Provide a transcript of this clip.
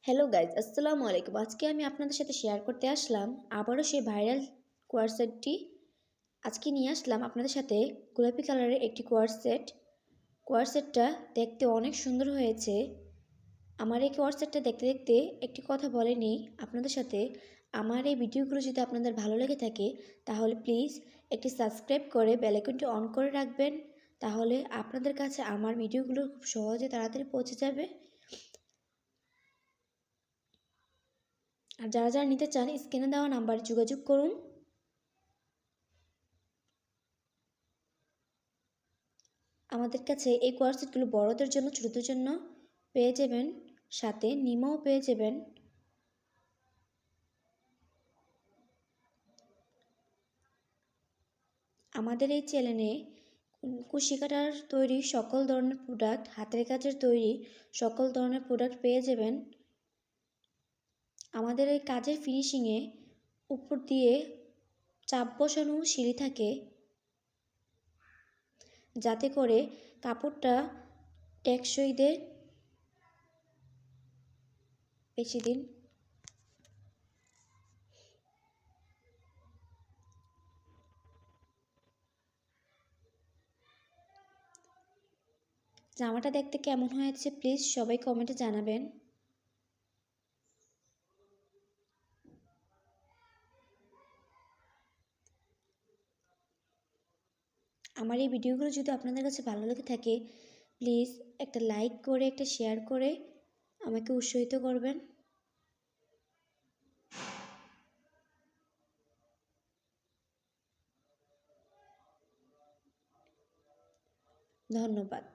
Hello guys, আসসালামু আলাইকুম। আজকে আমি আপনাদের সাথে শেয়ার করতে আসলাম আবারও সেই ভাইরাল কোয়ারসেটটি। আজকে নিয়ে আসলাম আপনাদের সাথে গোলাপি কালারের একটি কোয়ারসেট। কোয়ারসেটটা দেখতে অনেক সুন্দর হয়েছে। আমার এই কোয়ারসেটটা দেখতে দেখতে একটি কথা বলে নিই আপনাদের সাথে। আমার এই ভিডিওগুলো যদি আপনাদের ভালো লেগে থাকে তাহলে প্লিজ একটি সাবস্ক্রাইব করে বেল আইকনটি অন করে রাখবেন। তাহলে আপনাদের কাছে আমার ভিডিওগুলো খুব সহজে তাড়াতাড়ি পৌঁছে যাবে। আর যারা যারা নিতে চান স্ক্রিনে দেওয়া নাম্বারে যোগাযোগ করুন। আমাদের কাছে এই কোয়ারসেটগুলো বড়দের জন্য ছোটদের জন্য পেয়ে যাবেন, সাথে নিমও পেয়ে যাবেন। আমাদের এই চ্যানেলে কুশি কাটার তৈরি সকল ধরনের প্রোডাক্ট, হাতের কাজের তৈরি সকল ধরনের প্রোডাক্ট পেয়ে যাবেন। আমাদের এই কাজের ফিনিশিংয়ে উপর দিয়ে চাপ বসানো সিঁড়ি থাকে, যাতে করে কাপড়টা টেকসই দেয় বেশি দিন। জামাটা দেখতে কেমন হয়েছে প্লিজ সবাই কমেন্টে জানাবেন। আমার এই ভিডিওগুলো যদি আপনাদের কাছে ভালো লেগে থাকে প্লিজ একটা লাইক করে একটা শেয়ার করে আমাকে উৎসাহিত করবেন। ধন্যবাদ।